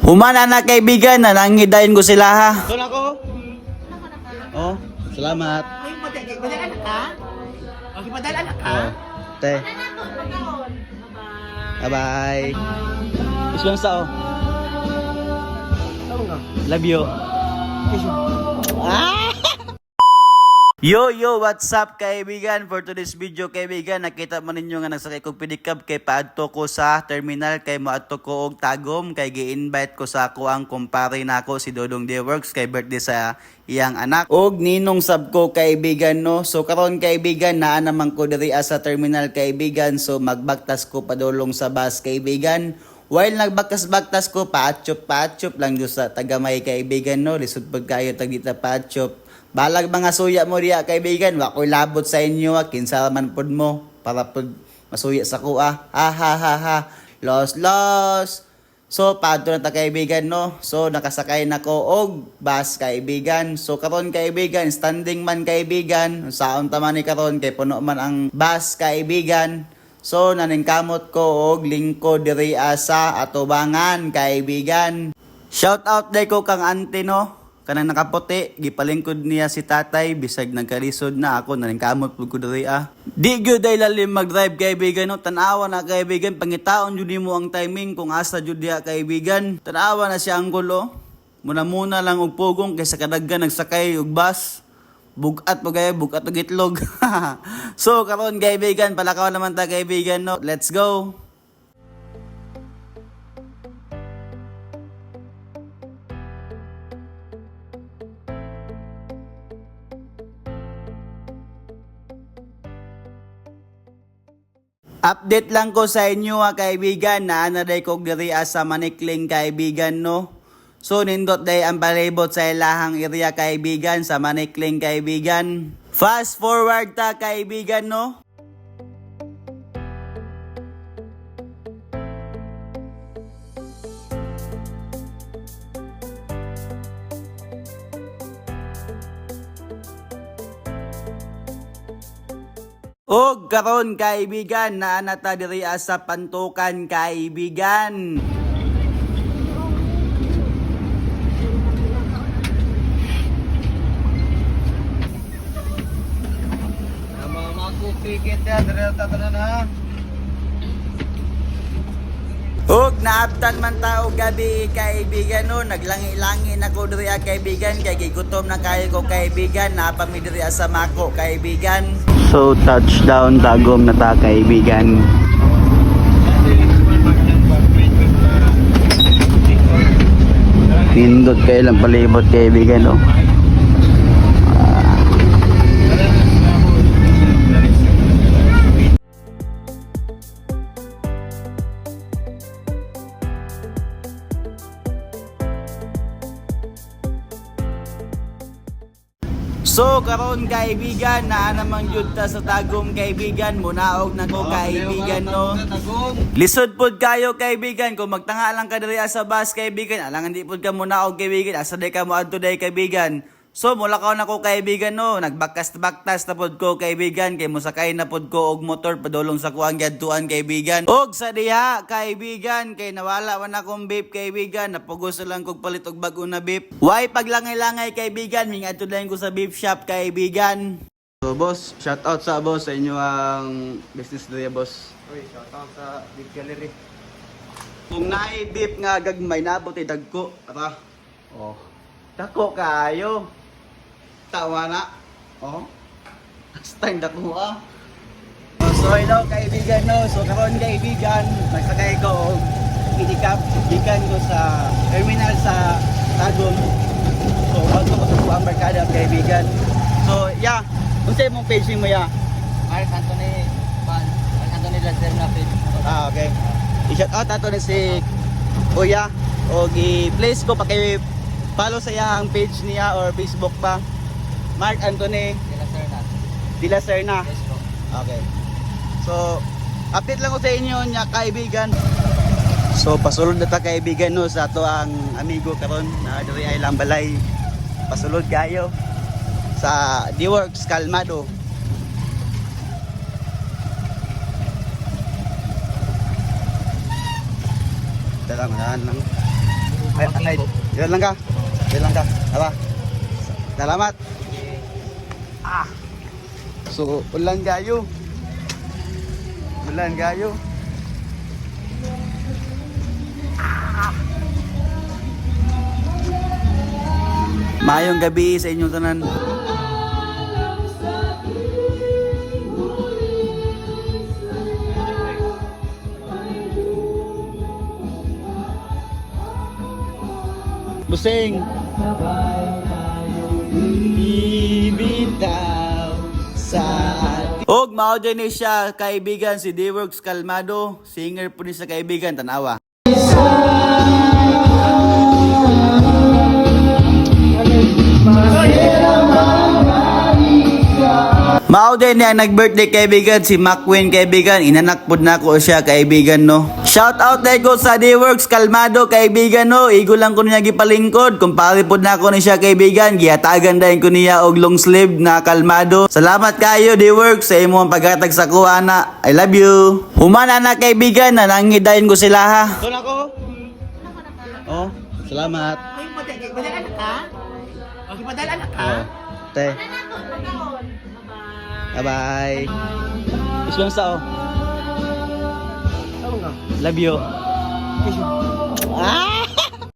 Humana na kaibigan, nanangidayin ko sila ha. Doon ako. Oh, salamat. Padala ka? Okay, padala ka? Oh, te. Bye-bye. Gusto lang sa oh. Love you. Ah! Yo, what's up kaibigan? For today's video kaibigan, nakita mo ninyo nga nagsakay kong pedicab kay paadto ko sa terminal kay moadto ko og tagom kay gi-invite ko sa ako ang kumpare nako si Dodong Dworks kay birthday sa iyang anak og ninong sab ko kaibigan no. So karon kaibigan naa naman ko diri sa terminal kaibigan, so magbaktas ko padulong sa bus kaibigan. While nagbaktas-baktas ko paatsyop lang do sa tagamay kaibigan no, lisod pag kayo tagdita paatsyop. Balag mga suya mo diya kaibigan, wa ko'y labot sa inyo kinsa man pod mo para pod masuya sa kuha. Ha. Los. So padto na ta kaibigan no. So nakasakay na ko og bus kaibigan. So karon kaibigan, standing man kaibigan, saon ta man ni karon kay puno man ang bus kaibigan. So naningkamot ko og lingkod diri sa atubangan kaibigan. Shout out day ko kang auntie no. Kanang nakaputi, gipalingkod niya si tatay, bisag nagkalisod na ako, naningkamot po ko diri ah. Di gyud ay lalim mag-drive kaibigan no, tanawa na kaibigan, pangitaon jud mo ang timing kung asa jud diha kaibigan. Tanawa na siya ang gulo, muna lang og pugong kaysa kadaghan nagsakay og bus. Bugat og itlog. So karon kaibigan, palakaw naman ta kaibigan no, let's go. Update lang ko sa inyo kaibigan, naanaday ko diri sa Manikling kaibigan no. So nindot day ang palibot sa ilahang area kaibigan sa Manikling kaibigan. Fast forward ta kaibigan no. Og karon kaibigan, naanata diri sa Pantukan kaibigan. Og naabtan man ta og gabi kaibigan no, naglangi-langi na ko diri kaibigan kay gigutom na kayo ko kaibigan, napami diri sa Mako kaibigan. So touchdown tagom na ta kaibigan. Pindot kayo lang palibot kaibigan no. So karon kaibigan, naa namang jud ta sa tagom kaibigan, munaog na ko kaibigan no. Lisod pod kayo kaibigan, kung magtanga lang ka diri sa bus kaibigan, alangan di pod ka munaog kaibigan, asa day ka mo adto day kaibigan. So mulakaw na ko kaibigan no, nagbaktas-baktas na pod ko kaibigan, kay musakay na pod ko og motor padulong sa kuang giadtuan kaibigan. Og sa diha kaibigan, kay nawala man akong beef kaibigan, napugos lang kog palit og bag-o na beef. Why paglangay-langay kaibigan, mingadto dayon ko sa beef shop kaibigan. So boss, shout out sa boss sa inyo ang business diya boss. Uy, shout out sa Beef Gallery. Kung naay beef nga gagmay nabot ay dagko, ara. Oh. Dako kayo. Tawa na. Oh. Style dako ah. So hello kaibigan no. So karon kaibigan, nagsakay ko og pedicab gikan ko sa terminal sa Tagum. So bago ko sa buang barkada kaibigan. So yeah, unsay mong page mo ya? Mark Anthony Lacerna page. Ah okay. I-shout out ato ni si Kuya og i-place ko pa kay follow sa iyang page niya or Facebook pa. Mark Anthony Dila Serna. Okay. So, update lang ko sa inyo nya kaibigan. So, pasulod na ta kaibigan no sa ato ang amigo karon na diri ay Lambalay. Pasulod kayo sa Dworks Calmado. Dalang lang. Ay, yan lang ka. Yan lang ka. Aba. Salamat. Ah. So, ulan gayo. Ulan gayo. Mayong gabi sa inyong tanan. Busing. Ibitaw sa atin. Og mao din ni siya kaibigan si D-Works Kalmado, singer po ni sa kaibigan tanawa. Mao din niya nag-birthday kaibigan si Macwin kaibigan, inanak pod na ko siya kaibigan no. Shout out na ko sa D-Works Kalmado kaibigan no, igo lang ko niya gipalingkod, kumpare pod na ko ni siya kaibigan, gihatagan dayon ko niya og long sleeve na Kalmado. Salamat kayo D-Works sa imong paghatag sa kuana. I love you. Humana na kaibigan, nanangidayon ko sila ha. Doon ako. Oh, salamat. Ay, padala anak ka? Okay, padala anak ka? Te. Bye-bye. Islang sao. Love you. Ah!